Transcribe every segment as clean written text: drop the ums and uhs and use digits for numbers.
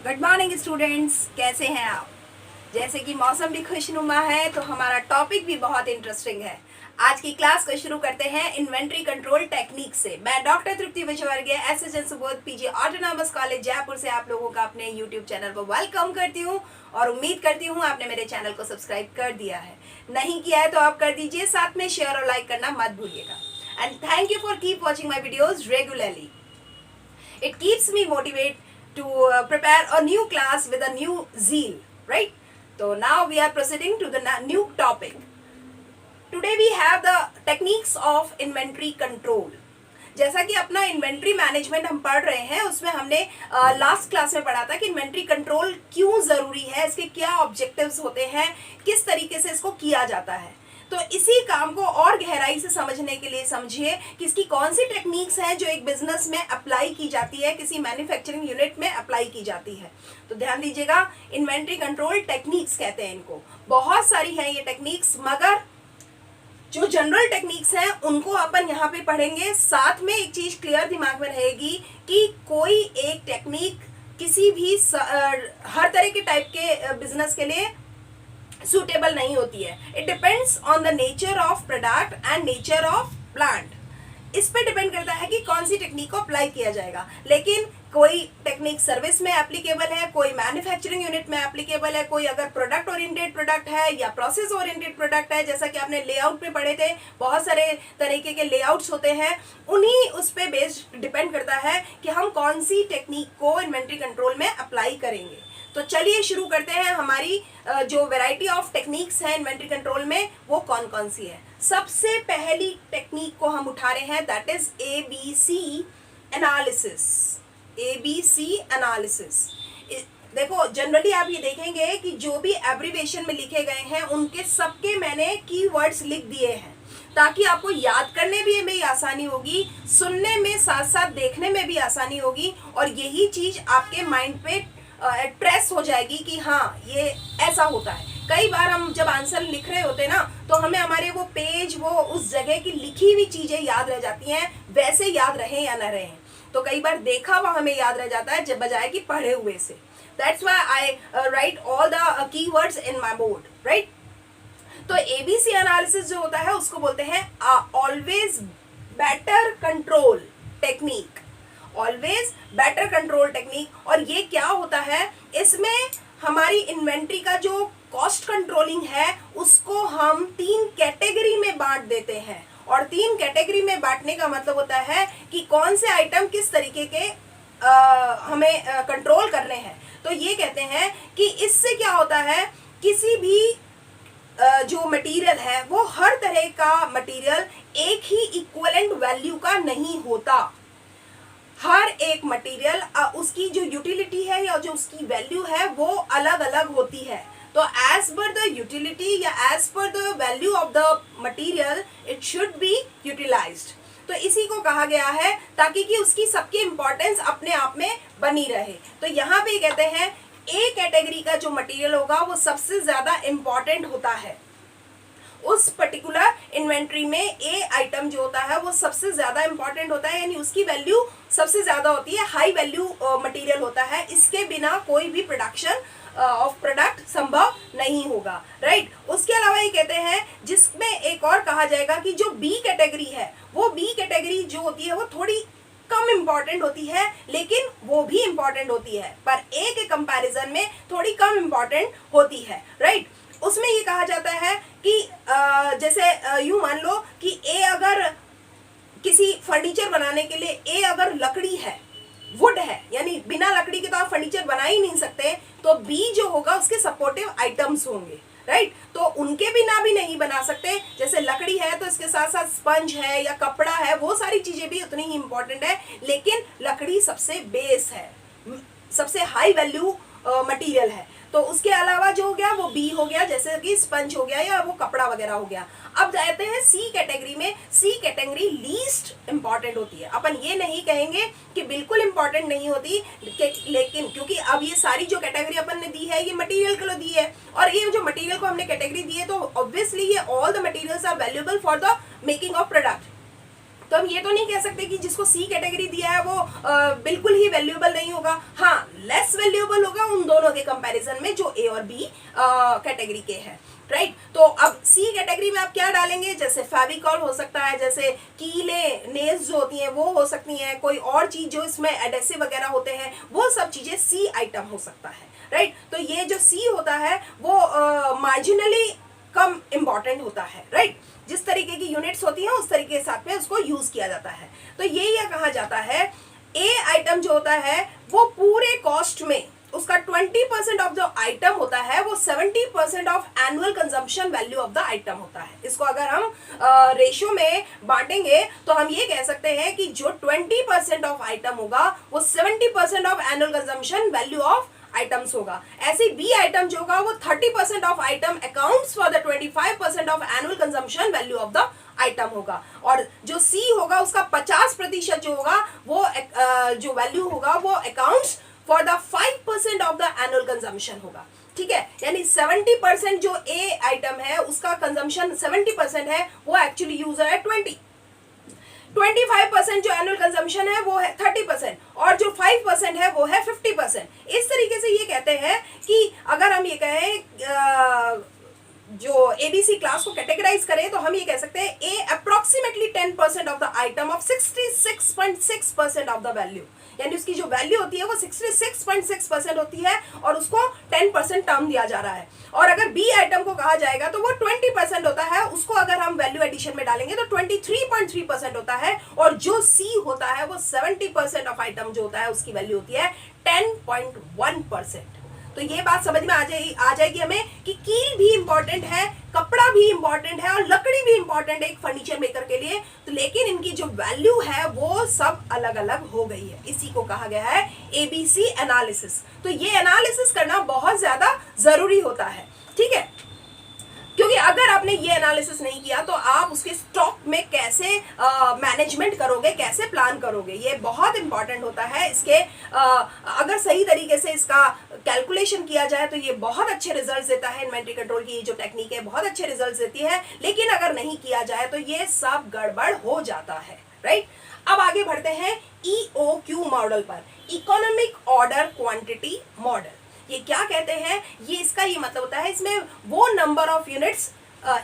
Good morning students, कैसे हैं आप। जैसे कि मौसम भी खुशनुमा है तो हमारा टॉपिक भी बहुत इंटरेस्टिंग है। आज की क्लास को शुरू करते हैं इन्वेंट्री कंट्रोल टेक्निक से। मैं doctor Tripti Vijayvargiya SSN Subodh PG autonomous college Jaipur से आप लोगों का अपने यूट्यूब चैनल पर वेलकम करती हूं और उम्मीद करती हूं आपने मेरे चैनल को सब्सक्राइब कर दिया है। नहीं किया है तो आप कर दीजिए, साथ में शेयर और लाइक करना मत भूलिएगा। And thank you for keep watching my videos regularly. It keeps me motivated to prepare a new class with a new zeal, right? So now we are proceeding to the new topic. Today we have the techniques of inventory control. जैसा कि अपना inventory management हम पढ़ रहे हैं, उसमें हमने last class में पढ़ा था कि इन्वेंट्री कंट्रोल क्यों ज़रूरी है, इसके क्या ऑब्जेक्टिव्स होते हैं, किस तरीके से इसको किया जाता है। तो इसी काम को और गहराई से समझने के लिए समझिए कि इसकी कौन सी टेक्निक्स हैं जो एक बिजनेस में अप्लाई की जाती है, किसी मैन्युफैक्चरिंग यूनिट में अप्लाई की जाती है। तो ध्यान दीजिएगा, इन्वेंट्री कंट्रोल टेक्निक्स कहते हैं इनको। बहुत सारी हैं ये टेक्निक्स, मगर जो जनरल टेक्निक्स हैं उनको अपन यहाँ पे पढ़ेंगे। साथ में एक चीज क्लियर दिमाग में रहेगी कि कोई एक टेक्निक किसी भी हर तरह के टाइप के बिजनेस के लिए सुटेबल नहीं होती है। It depends on the nature of product and nature of plant. इस पे डिपेंड करता है कि कौन सी टेक्निक को अप्लाई किया जाएगा। लेकिन कोई टेक्निक सर्विस में एप्लीकेबल है, कोई मैन्युफैक्चरिंग यूनिट में एप्लीकेबल है, कोई अगर प्रोडक्ट ओरिएंटेड प्रोडक्ट है या प्रोसेस ओरिएंटेड प्रोडक्ट है, जैसा कि आपने लेआउट में पढ़े थे, बहुत सारे तरीके के लेआउट्स होते हैं, उन्हीं उस पे बेस्ड डिपेंड करता है कि हम कौन सी टेक्निक को इन्वेंट्री कंट्रोल में अप्लाई करेंगे। तो चलिए शुरू करते हैं। हमारी जो वैरायटी ऑफ टेक्निक्स हैं इन्वेंट्री कंट्रोल में, वो कौन कौन सी है। सबसे पहली टेक्निक को हम उठा रहे हैं, that is ABC analysis. ABC analysis. देखो, जनरली आप ये देखेंगे कि जो भी एब्रीविएशन में लिखे गए हैं उनके सबके मैंने कीवर्ड्स लिख दिए हैं, ताकि आपको याद करने भी में आसानी होगी, सुनने में साथ साथ देखने में भी आसानी होगी, और यही चीज आपके माइंड पे ट्रेस हो जाएगी कि हाँ ये ऐसा होता है। कई बार हम जब आंसर लिख रहे होते हैं ना, तो हमें हमारे वो पेज, वो उस जगह की लिखी हुई चीजें याद रह जाती हैं, वैसे याद रहे या ना रहे। तो कई बार देखा हुआ हमें याद रह जाता है जब बजाय कि पढ़े हुए से। That's why I right all the keywords in my board, right. तो ABC एनालिसिस जो होता है उसको बोलते हैं always better control technique. Always better control technique. और ये क्या होता है, इसमें हमारी इन्वेंट्री का जो कॉस्ट कंट्रोलिंग है उसको हम 3 कैटेगरी में बांट देते हैं। और 3 कैटेगरी में बांटने का मतलब होता है कि कौन से आइटम किस तरीके के हमें कंट्रोल करने हैं। तो ये कहते हैं कि इससे क्या होता है, किसी भी जो मटेरियल है वो हर तरह का मटेरियल एक ही इक्विवेलेंट वैल्यू का नहीं होता। हर एक मटेरियल उसकी जो यूटिलिटी है या जो उसकी वैल्यू है वो अलग अलग होती है। तो एज पर द यूटिलिटी या as per the value of the material it should be utilized. तो इसी को कहा गया है, ताकि कि उसकी सबकी इंपॉर्टेंस अपने आप में बनी रहे। तो यहाँ पे कहते हैं ए कैटेगरी का जो मटेरियल होगा वो सबसे ज्यादा इंपॉर्टेंट होता है। उस पर्टिकुलर इन्वेंट्री में ए आइटम जो होता है वो सबसे ज्यादा इंपॉर्टेंट होता है, यानी उसकी वैल्यू सबसे ज्यादा होती है, हाई वैल्यू मटेरियल होता है। इसके बिना कोई भी प्रोडक्शन ऑफ प्रोडक्ट संभव नहीं होगा, राइट। उसके अलावा ये कहते हैं, जिसमें एक और कहा जाएगा कि जो बी कैटेगरी है, वो बी कैटेगरी जो होती है वो थोड़ी कम इंपॉर्टेंट होती है, लेकिन वो भी इंपॉर्टेंट होती है, पर ए के कंपैरिजन में थोड़ी कम इंपॉर्टेंट होती है, राइट। उसमें ये कहा जाता है कि जैसे यूं मान लो कि ए अगर किसी फर्नीचर बनाने के लिए ए अगर लकड़ी है, वुड है, यानी बिना लकड़ी के तो आप फर्नीचर बना ही नहीं सकते, तो बी जो होगा उसके सपोर्टिव आइटम्स होंगे, राइट। तो उनके बिना भी नहीं बना सकते। जैसे लकड़ी है तो इसके साथ साथ स्पंज है या कपड़ा है, वो सारी चीजें भी उतनी ही इंपॉर्टेंट है, लेकिन लकड़ी सबसे बेस है, सबसे हाई वैल्यू मटेरियल है। तो उसके अलावा जो हो गया वो बी हो गया, जैसे कि स्पंज हो गया या वो कपड़ा वगैरह हो गया। अब जाते हैं सी कैटेगरी में। सी कैटेगरी लीस्ट इंपॉर्टेंट होती है। अपन ये नहीं कहेंगे कि बिल्कुल इंपॉर्टेंट नहीं होती, लेकिन क्योंकि अब ये सारी जो कैटेगरी अपन ने दी है ये मटेरियल के लिए दी है, और ये जो मटेरियल को हमने कैटेगरी दी है तो ऑब्वियसली ये all the materials are valuable for the making of product. तो हम ये तो नहीं कह सकते कि जिसको सी कैटेगरी दिया है वो बिल्कुल ही वैल्यूएबल नहीं होगा। हाँ, लेस वैल्यूएबल होगा कंपैरिजन में जो ए और बी कैटेगरी के हैं, राइट। तो अब सी कैटेगरी में आप क्या डालेंगे, जैसे फेविकॉल हो सकता है, जैसे कीले नेल्स जो होती हैं वो हो सकती हैं, कोई और चीज जो इसमें एडेसिव वगैरह होते हैं वो सब चीजें सी आइटम हो सकता है, राइट। तो ये जो सी होता है वो मार्जिनली कम इम्पॉर्टेंट होता है, राइट। जिस तरीके की यूनिट्स होती हैं उस तरीके के साथ में उसको यूज किया जाता है। तो यही कहा जाता है ए आइटम जो होता है वो पूरे कॉस्ट में उसका 20% ऑफ जो आइटम होता है वो 70% of annual consumption value of the item होता है। इसको अगर हम रेशियो में बांटेंगे तो हम ये कह सकते हैं कि जो 20% ऑफ आइटम होगा वो 70% of annual consumption value of items होगा। ऐसे बी आइटम जो होगा वो 30% of item accounts for the 25% of annual consumption value of the item होगा। और जो सी होगा उसका 50% जो होगा वो जो वैल्यू होगा वो accounts for the 5% of the annual consumption होगा, ठीक है। यानी 70% जो ए आइटम है उसका कंजम्पशन 70% है, वो एक्चुअली यूज है 25% जो एनुअल कंजम्पशन है वो है 30% और जो 5% है वो है 50%। इस तरीके से ये कहते हैं कि अगर हम ये कहें जो एबीसी क्लास को कैटेगराइज करें तो हम ये कह सकते हैं a approximately 10% of the item of 66.6% of the value, यानी उसकी जो वैल्यू होती है वो 66.6% होती है और उसको 10% टर्म दिया जा रहा है। और अगर बी आइटम को कहा जाएगा तो वो 20% होता है, उसको अगर हम वैल्यू एडिशन में डालेंगे तो 23.3% होता है। और जो सी होता है वो 70% ऑफ आइटम जो होता है उसकी वैल्यू होती है 10.1%। तो ये बात समझ में आ जाएगी हमें कि कील भी इंपॉर्टेंट है, कपड़ा भी इंपॉर्टेंट है और लकड़ी भी इंपॉर्टेंट है एक फर्नीचर मेकर के लिए। तो लेकिन इनकी जो वैल्यू है वो सब अलग अलग हो गई है। इसी को कहा गया है एबीसी एनालिसिस। तो ये एनालिसिस करना बहुत ज्यादा जरूरी होता है, ठीक है, क्योंकि अगर आपने ये एनालिसिस नहीं किया तो आप उसके स्टॉक में कैसे मैनेजमेंट करोगे, कैसे प्लान करोगे, ये बहुत इंपॉर्टेंट होता है। इसके अगर सही तरीके से इसका कैलकुलेशन किया जाए तो ये बहुत अच्छे रिजल्ट्स देता है। इन्वेंट्री कंट्रोल की जो टेक्निक है बहुत अच्छे रिजल्ट्स देती है, लेकिन अगर नहीं किया जाए तो ये सब गड़बड़ हो जाता है, राइट। अब आगे बढ़ते हैं EOQ मॉडल पर, इकोनॉमिक ऑर्डर क्वांटिटी मॉडल। ये क्या कहते हैं, ये इसका ये मतलब होता है इसमें वो नंबर ऑफ यूनिट्स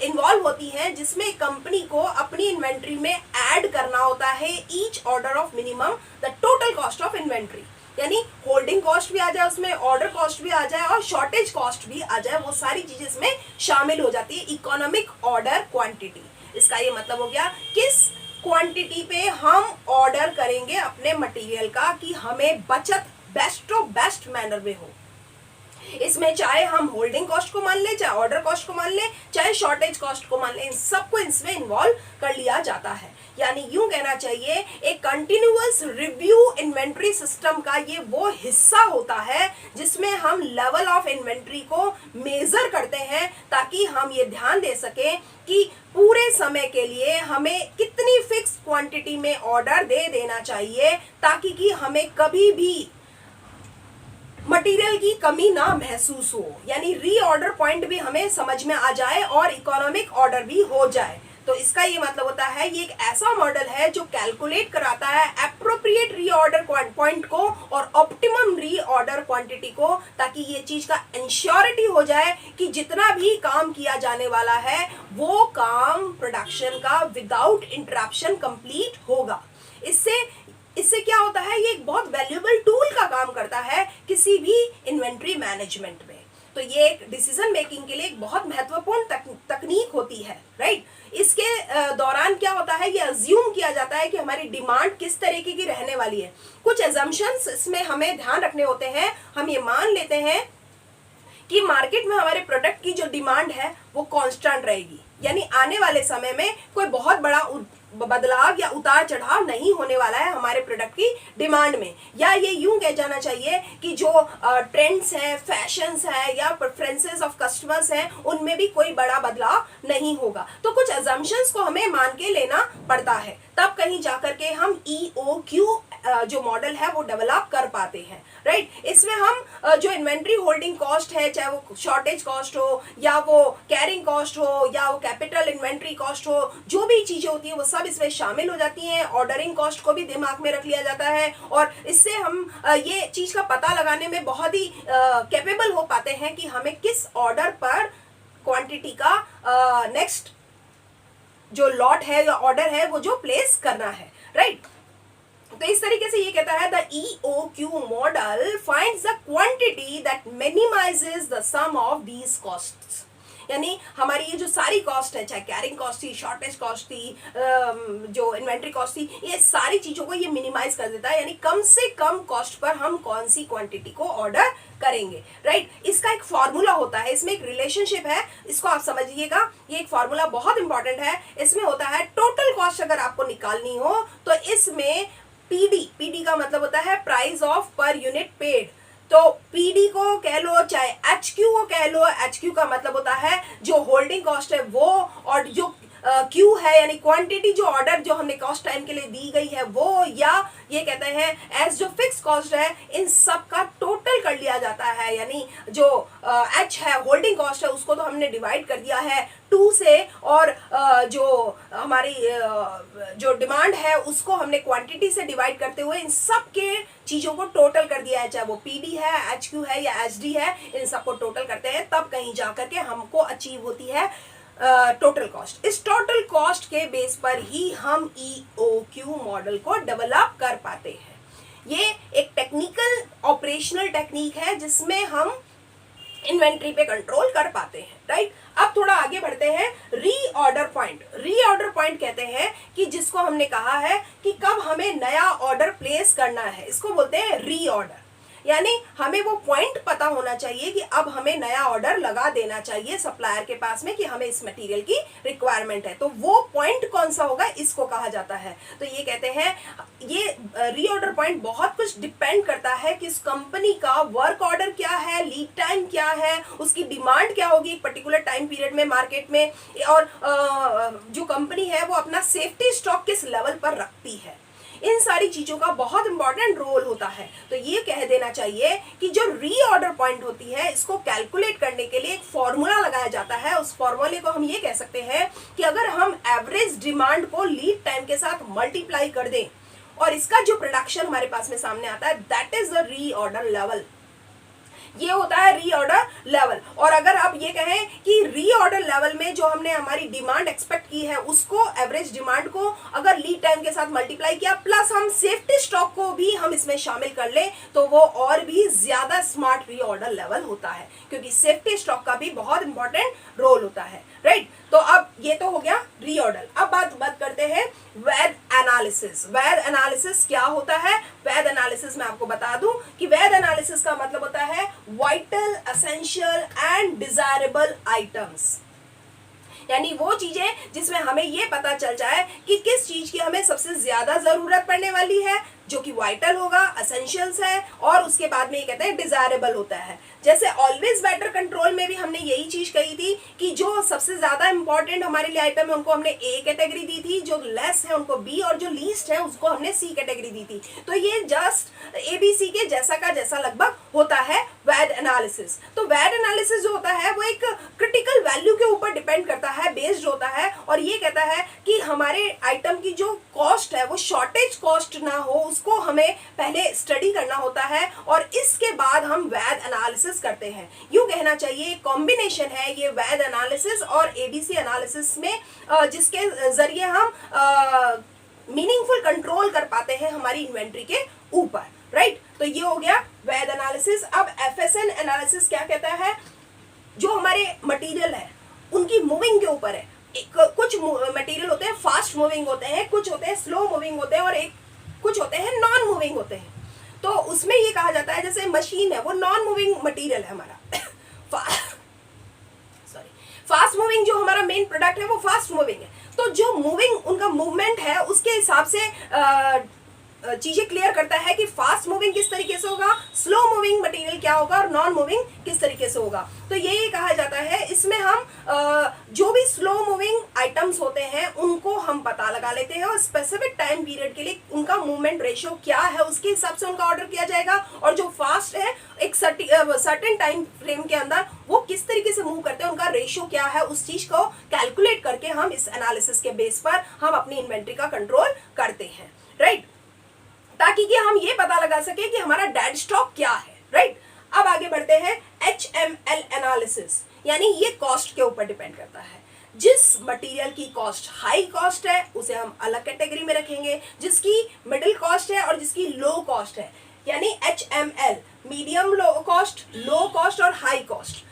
इन्वॉल्व होती हैं जिसमें कंपनी को अपनी इन्वेंट्री में ऐड करना होता है each order of minimum the total cost of inventory, यानी होल्डिंग कॉस्ट भी आ जाए उसमें, ऑर्डर कॉस्ट भी आ जाए और शॉर्टेज कॉस्ट भी आ जाए, वो सारी चीजें इसमें शामिल हो जाती है। इकोनॉमिक ऑर्डर क्वांटिटी, इसका ये मतलब हो गया किस क्वांटिटी पे हम ऑर्डर करेंगे अपने मटेरियल का कि हमें बचत बेस्ट मैनर में हो। इसमें चाहे हम होल्डिंग कॉस्ट को मान ले, चाहे ऑर्डर कॉस्ट को मान ले, चाहे शॉर्टेज कॉस्ट को मान ले, इन सबको इसमें इन्वॉल्व कर लिया जाता है। यानी यूं कहना चाहिए एक कंटिन्यूअस रिव्यू इन्वेंट्री सिस्टम का ये वो हिस्सा होता है जिसमें हम लेवल ऑफ इन्वेंट्री को मेजर करते हैं ताकि हम ये ध्यान दे सकें कि पूरे समय के लिए हमें कितनी फिक्स क्वांटिटी में ऑर्डर दे देना चाहिए ताकि कि हमें कभी भी मटेरियल की कमी ना महसूस हो, यानी रीऑर्डर पॉइंट भी हमें समझ में आ जाए और इकोनॉमिक ऑर्डर भी हो जाए। तो इसका ये मतलब होता है ये एक ऐसा मॉडल है जो कैलकुलेट कराता है एप्रोप्रिएट रीऑर्डर पॉइंट को और ऑप्टिमम रीऑर्डर क्वांटिटी को, ताकि ये चीज का इंश्योरिटी हो जाए कि जितना भी काम किया जाने वाला है वो काम प्रोडक्शन का विदाउट इंटरप्शन कंप्लीट होगा। इससे क्या होता है, ये एक बहुत वैल्यूएबल टूल का काम करता है किसी भी इन्वेंट्री मैनेजमेंट में। तो ये एक डिसीजन मेकिंग के लिए एक बहुत महत्वपूर्ण तकनीक होती है, राइट। इसके दौरान क्या होता है, ये अज्यूम किया जाता है कि हमारी डिमांड किस तरीके की रहने वाली है। कुछ एजम्पशंस इसमें हमें ध्यान रखने होते हैं। हम ये मान लेते हैं कि मार्केट में हमारे प्रोडक्ट की जो डिमांड है वो कांस्टेंट रहेगी, यानी आने वाले समय में कोई बहुत बड़ा बदलाव या उतार चढ़ाव नहीं होने वाला है हमारे प्रोडक्ट की डिमांड में। या ये यूं कह जाना चाहिए कि जो ट्रेंड्स हैं, फैशंस हैं या प्रेफरेंसेस ऑफ कस्टमर्स हैं उनमें भी कोई बड़ा बदलाव नहीं होगा। तो कुछ अजम्पशंस को हमें मान के लेना पड़ता है, तब कहीं जाकर के हम EOQ जो मॉडल है वो डेवलप कर पाते हैं, राइट। इसमें हम जो इन्वेंट्री होल्डिंग कॉस्ट है, चाहे वो शॉर्टेज कॉस्ट हो या वो कैरिंग कॉस्ट हो या वो कैपिटल इन्वेंट्री कॉस्ट हो, जो भी चीजें होती हैं वो सब इसमें शामिल हो जाती हैं। ऑर्डरिंग कॉस्ट को भी दिमाग में रख लिया जाता है और इससे हम ये चीज का पता लगाने में बहुत ही कैपेबल हो पाते हैं कि हमें किस ऑर्डर पर क्वांटिटी का नेक्स्ट जो लॉट है या ऑर्डर है वो जो प्लेस करना है, राइट। तो इस तरीके से ये कहता है the EOQ model finds the quantity that minimizes the sum of these costs. यानी हमारी ये जो सारी कॉस्ट है, चाहे कैरिंग कॉस्ट थी, शॉर्टेज कॉस्ट थी, जो इन्वेंट्री कॉस्ट थी, ये सारी चीजों को ये मिनिमाइज कर देता है। यानी कम से कम कॉस्ट पर हम कौन सी क्वांटिटी को ऑर्डर करेंगे, राइट। इसका एक फॉर्मूला होता है, इसमें एक रिलेशनशिप है, इसको आप समझिएगा। ये एक फॉर्मूला बहुत इंपॉर्टेंट है। इसमें होता है टोटल कॉस्ट अगर आपको निकालनी हो तो इसमें पीडी का मतलब होता है price of per unit paid. तो पीडी को कह लो चाहे एचक्यू को कह लो, एचक्यू का मतलब होता है जो होल्डिंग कॉस्ट है वो, और जो क्यू है यानी क्वांटिटी जो ऑर्डर जो हमने कॉस्ट टाइम के लिए दी गई है वो, या ये कहते हैं एज जो फिक्स कॉस्ट है, इन सब का टोटल कर लिया जाता है। यानी जो एच है होल्डिंग कॉस्ट है उसको तो हमने डिवाइड कर दिया है 2 से, और जो हमारी जो डिमांड है उसको हमने क्वांटिटी से डिवाइड करते हुए इन सब के चीजों को टोटल कर दिया है, चाहे वो पीडी है, एचक्यू है या एचडी है, इन सबको टोटल करते हैं, तब कहीं जाकर के हमको अचीव होती है टोटल कॉस्ट। इस टोटल कॉस्ट के बेस पर ही हम EOQ मॉडल को डेवलप कर पाते हैं। ये एक टेक्निकल ऑपरेशनल टेक्निक है जिसमें हम इन्वेंट्री पे कंट्रोल कर पाते हैं, राइट। अब थोड़ा आगे बढ़ते हैं। रीऑर्डर पॉइंट, रीऑर्डर पॉइंट कहते हैं कि जिसको हमने कहा है कि कब हमें नया ऑर्डर प्लेस करना है, इसको बोलते हैं रीऑर्डर। यानी हमें वो पॉइंट पता होना चाहिए कि अब हमें नया ऑर्डर लगा देना चाहिए सप्लायर के पास में कि हमें इस मटेरियल की रिक्वायरमेंट है। तो वो पॉइंट कौन सा होगा, इसको कहा जाता है। तो ये कहते हैं ये रीऑर्डर पॉइंट बहुत कुछ डिपेंड करता है कि इस कंपनी का वर्क ऑर्डर क्या है, लीड टाइम क्या है, उसकी डिमांड क्या होगी एक पर्टिकुलर टाइम पीरियड में मार्केट में, और जो कंपनी है वो अपना सेफ्टी स्टॉक किस लेवल पर रखती है। इन सारी चीजों का बहुत इंपॉर्टेंट रोल होता है। तो ये कह देना चाहिए कि जो रीऑर्डर पॉइंट होती है इसको कैलकुलेट करने के लिए एक फॉर्मूला लगाया जाता है। उस फॉर्मूले को हम ये कह सकते हैं कि अगर हम एवरेज डिमांड को लीड टाइम के साथ मल्टीप्लाई कर दें और इसका जो प्रोडक्शन हमारे पास में सामने आता है, that is the reorder level. ये होता है रीऑर्डर लेवल। और अगर आप ये कहें कि रीऑर्डर लेवल में जो हमने हमारी डिमांड एक्सपेक्ट की है उसको, एवरेज डिमांड को अगर लीड टाइम के साथ मल्टीप्लाई किया प्लस हम सेफ्टी स्टॉक को भी हम इसमें शामिल कर लें तो वो और भी ज्यादा स्मार्ट रीऑर्डर लेवल होता है, क्योंकि सेफ्टी स्टॉक का भी बहुत इंपॉर्टेंट रोल होता है, राइट। तो अब ये तो हो गया रीऑर्डर। अब बात करते हैं वैध एनालिसिस। वैध एनालिसिस क्या होता है? वैध एनालिसिस मैं आपको बता दूं कि वैध एनालिसिस का मतलब होता है vital, essential and desirable items. यानी वो चीजें जिसमें हमें ये पता चल जाए कि किस चीज की हमें सबसे ज्यादा जरूरत पड़ने वाली है, जो कि वाइटल होगा, एसेंशियल्स है, और उसके बाद में ये कहते हैं डिजायरेबल होता है। जैसे ऑलवेज बेटर कंट्रोल में भी हमने यही चीज कही थी कि जो सबसे ज्यादा इंपॉर्टेंट हमारे लिए आइटम है उनको हमने ए कैटेगरी दी थी, जो लेस है उनको बी, और जो लीस्ट है उसको हमने सी कैटेगरी दी थी। तो ये जस्ट ABC के जैसा का जैसा लगभग होता है वैध एनालिसिस। तो वैध एनालिसिस जो होता है वो एक क्रिटिकल वैल्यू के ऊपर डिपेंड करता है, बेस्ड होता है, और ये कहता है कि हमारे आइटम की जो कॉस्ट है वो शॉर्टेज कॉस्ट ना हो, उसको हमें पहले स्टडी करना होता है और इसके बाद हम वैध एनालिसिस करते हैं। यूं कहना चाहिए कॉम्बिनेशन है ये वैध एनालिसिस और ABC एनालिसिस में, जिसके जरिए हम मीनिंगफुल कंट्रोल कर पाते हैं हमारी इन्वेंट्री के ऊपर, राइट। तो ये हो गया वैध एनालिसिस। अब FSN एनालिसिस क्या कहता है? जो हमारे मटेरियल है उनकी मूविंग के ऊपर है। कुछ मटेरियल होते हैं फास्ट मूविंग होते हैं, कुछ होते हैं स्लो मूविंग होते हैं, और कुछ होते हैं नॉन मूविंग होते हैं। तो उसमें ये कहा जाता है जैसे मशीन है वो नॉन मूविंग मटेरियल है हमारा फास्ट मूविंग जो हमारा मेन प्रोडक्ट है वो फास्ट मूविंग है। तो जो मूविंग उनका मूवमेंट है उसके हिसाब से चीजें क्लियर करता है कि फास्ट मूविंग किस तरीके से होगा, स्लो मूविंग मटेरियल क्या होगा और नॉन मूविंग किस तरीके से होगा। तो ये कहा जाता है, इसमें हम जो भी स्लो मूविंग आइटम्स होते हैं उनको हम पता लगा लेते हैं और स्पेसिफिक टाइम पीरियड के लिए उनका मूवमेंट रेशियो क्या है उसके हिसाब से उनका ऑर्डर किया जाएगा। और जो फास्ट है एक सर्टेन टाइम फ्रेम के अंदर वो किस तरीके से मूव करते हैं, उनका रेशियो क्या है, उस चीज को कैलकुलेट करके हम इस एनालिसिस के बेस पर हम अपनी इन्वेंट्री का कंट्रोल करते हैं, राइट, ताकि कि हम ये पता लगा सके कि हमारा डेड स्टॉक क्या है, राइट। अब आगे बढ़ते हैं HML एनालिसिस, यानी ये कॉस्ट के ऊपर डिपेंड करता है। जिस मटेरियल की कॉस्ट हाई कॉस्ट है उसे हम अलग कैटेगरी में रखेंगे, जिसकी मिडिल कॉस्ट है और जिसकी लो कॉस्ट है, यानी HML मीडियम लो कॉस्ट और हाई कॉस्ट।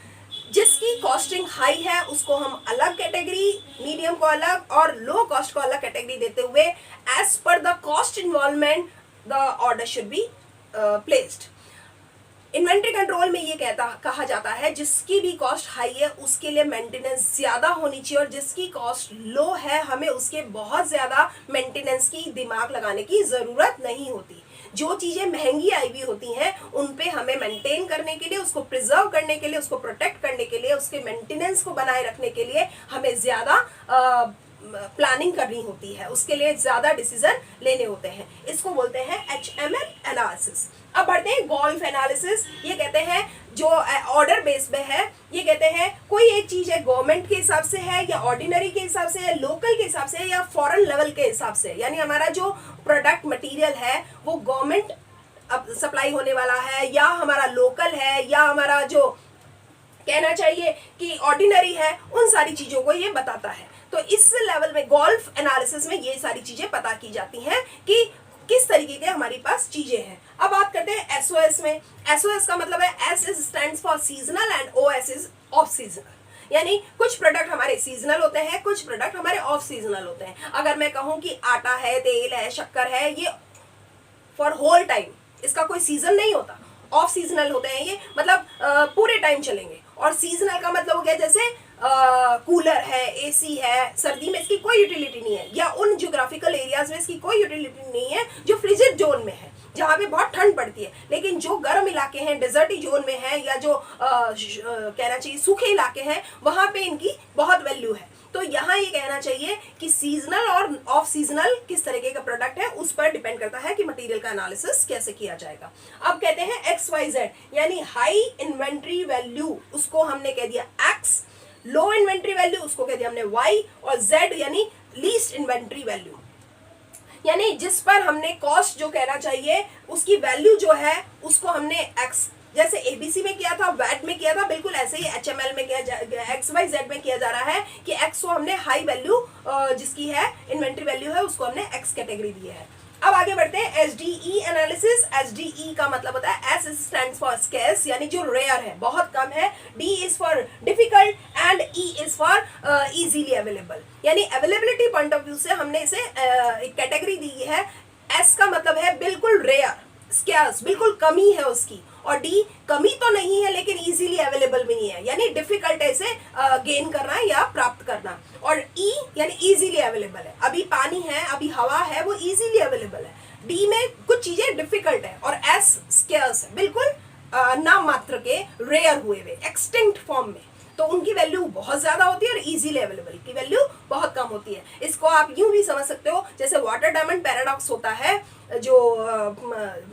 जिसकी कॉस्टिंग हाई है उसको हम अलग कैटेगरी, मीडियम को अलग और लो कॉस्ट को अलग कैटेगरी देते हुए as per the cost involvement the order should be placed. Inventory control में ये कहा जाता है जिसकी भी कॉस्ट हाई है उसके लिए मेंटेनेंस ज्यादा होनी चाहिए और जिसकी कॉस्ट लो है हमें उसके बहुत ज्यादा मेंटेनेंस की दिमाग लगाने की जरूरत नहीं होती। जो चीजें महंगी आई हुई होती हैं उन पे हमें मेंटेन करने के लिए, उसको प्रिजर्व करने के लिए, उसको प्रोटेक्ट करने के लिए, उसके मेंटेनेंस को बनाए रखने के लिए हमें ज्यादा प्लानिंग करनी होती है, उसके लिए ज्यादा डिसीजन लेने होते हैं। इसको बोलते हैं HML एनालिसिस। अब बढ़ते हैं गोल्फ एनालिसिस। ये कहते हैं जो ऑर्डर बेस पे है, ये कहते हैं कोई एक चीज है गवर्नमेंट के हिसाब से है या ऑर्डिनरी के हिसाब से या लोकल के हिसाब से या फॉरेन लेवल के हिसाब से, यानी हमारा जो प्रोडक्ट मटेरियल है वो गवर्नमेंट अब सप्लाई होने वाला है या हमारा लोकल है या हमारा जो कहना चाहिए कि ऑर्डिनरी है, उन सारी चीजों को ये बताता है। तो इस लेवल में गोल्फ एनालिसिस में ये सारी चीजें पता की जाती हैं कि किस तरीके के हमारे पास चीजें हैं। अब बात करते हैं SOS में। SOS का मतलब है S stands for seasonal and OS is off seasonal, यानी कुछ प्रोडक्ट हमारे सीजनल होते हैं, कुछ प्रोडक्ट हमारे ऑफ सीजनल होते हैं। अगर मैं कहूँ कि आटा है, तेल है, शक्कर है, ये फॉर होल टाइम, इसका कोई सीजन नहीं होता। ऑफ सीजनल होते हैं ये, मतलब पूरे टाइम चलेंगे। और सीजनल का मतलब हो गया जैसे कूलर है, AC है, सर्दी में इसकी कोई यूटिलिटी नहीं है, या उन ज्योग्राफिकल एरियाज में इसकी कोई यूटिलिटी नहीं है जो फ्रिजिड जोन में है, जहाँ पे बहुत ठंड पड़ती है। लेकिन जो गर्म इलाके हैं, डेजर्टी जोन में है, या जो कहना चाहिए सूखे इलाके हैं, वहाँ पे इनकी बहुत वैल्यू है। तो यहाँ ये कहना चाहिए कि सीजनल और ऑफ सीजनल किस तरीके का प्रोडक्ट है उस पर डिपेंड करता है कि मटेरियल का एनालिसिस कैसे किया जाएगा। अब कहते हैं XYZ, यानी हाई इन्वेंट्री वैल्यू उसको हमने कह दिया X, लो इन्वेंट्री वैल्यू उसको कह दिया हमने Y, और Z यानी लीस्ट इन्वेंट्री वैल्यू, यानी जिस पर हमने कॉस्ट जो कहना चाहिए उसकी वैल्यू जो है उसको हमने X, जैसे ABC में किया था, वैट में किया था, बिल्कुल ऐसे ही HML में XYZ में किया जा रहा है कि X को हमने हाई वैल्यू जिसकी है इन्वेंट्री वैल्यू है उसको हमने X कैटेगरी दी है। अब आगे बढ़ते हैं SDE एनालिसिस। SDE का मतलब होता है S stands for scarce, यानी जो रेयर है, बहुत कम है, D is for difficult and E is for easily available, यानी अवेलेबिलिटी पॉइंट ऑफ व्यू से हमने इसे एक कैटेगरी दी है। S का मतलब है बिल्कुल रेयर, स्कैर्स, बिल्कुल कमी है उसकी, और D कमी तो नहीं है लेकिन इजीली अवेलेबल भी नहीं है, यानी डिफिकल्ट है इसे गेन करना या प्राप्त करना, और E यानी इजीली अवेलेबल है, अभी पानी है, अभी हवा है, वो इजीली अवेलेबल है। D में कुछ चीजें डिफिकल्ट है, और S स्कैर्स है, बिल्कुल नाम मात्र के, रेयर हुए हुए, एक्सटिंक्ट फॉर्म में, तो उनकी वैल्यू बहुत ज्यादा होती है और इजीली अवेलेबल की वैल्यू बहुत कम होती है। इसको आप यूं भी समझ सकते हो जैसे वाटर डायमंड पैराडॉक्स होता है, जो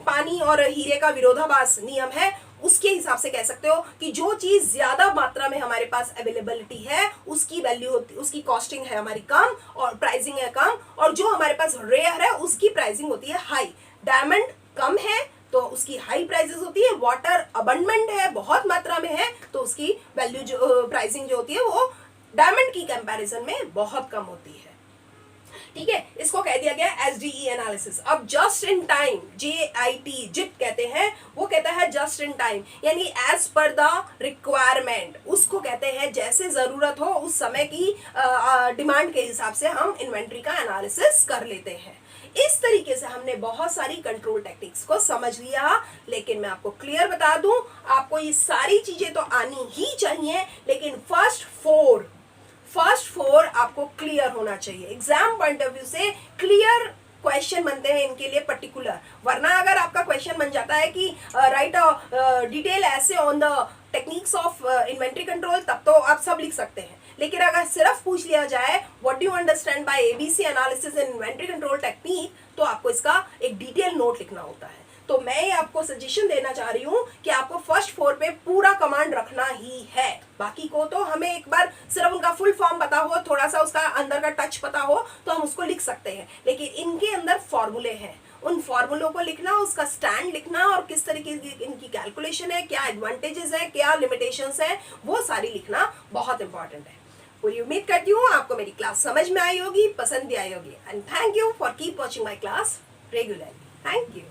पानी और हीरे का विरोधाभास नियम है, उसके हिसाब से कह सकते हो कि जो चीज ज्यादा मात्रा में हमारे पास अवेलेबिलिटी है उसकी वैल्यू होती, उसकी कॉस्टिंग है हमारी कम और प्राइसिंग है कम, और जो हमारे पास रेयर है उसकी प्राइसिंग होती है हाई। डायमंड कम है तो उसकी हाई प्राइसेस होती है, वाटर अबंडेंट है, बहुत मात्रा में है, तो उसकी वैल्यू जो प्राइसिंग जो होती है वो डायमंड की कंपैरिजन में बहुत कम होती है। ठीक है, इसको कह दिया गया SDE एनालिसिस। अब जस्ट इन टाइम, JIT कहते हैं, वो कहता है जस्ट इन टाइम, यानी एज पर द रिक्वायरमेंट, उसको कहते हैं जैसे जरूरत हो उस समय की डिमांड के हिसाब से हम इन्वेंट्री का एनालिसिस कर लेते हैं। इस तरीके से हमने बहुत सारी कंट्रोल टेक्निक्स को समझ लिया, लेकिन मैं आपको क्लियर बता दूं, आपको ये सारी चीजें तो आनी ही चाहिए, लेकिन फर्स्ट फोर आपको क्लियर होना चाहिए। एग्जाम पॉइंट ऑफ व्यू से क्लियर क्वेश्चन बनते हैं इनके लिए पर्टिकुलर। वरना अगर आपका क्वेश्चन बन जाता है कि राइट अ डिटेल ऐसे on the techniques of inventory control, तब तो आप सब लिख सकते हैं। लेकिन अगर सिर्फ पूछ लिया जाए what do you understand by ABC analysis in inventory control technique, तो आपको इसका एक डिटेल नोट लिखना होता है। तो मैं आपको सजेशन देना चाह रही हूँ कि आपको फर्स्ट 4 पे पूरा कमांड रखना ही है। बाकी को तो हमें एक बार सिर्फ उनका फुल फॉर्म पता हो, थोड़ा सा उसका अंदर का टच पता हो, तो हम उसको लिख सकते हैं। लेकिन इनके अंदर फॉर्मूले हैं, उन फॉर्मूलों को लिखना, उसका स्टैंड लिखना और किस तरीके की इनकी कैलकुलेशन है, क्या एडवांटेजेस है, क्या लिमिटेशंस है, वो सारी लिखना बहुत इंपॉर्टेंट है। पूरी उम्मीद करती हूँ आपको मेरी क्लास समझ में आई होगी, पसंद भी आई होगी। And thank you for keep watching my class regularly. Thank you.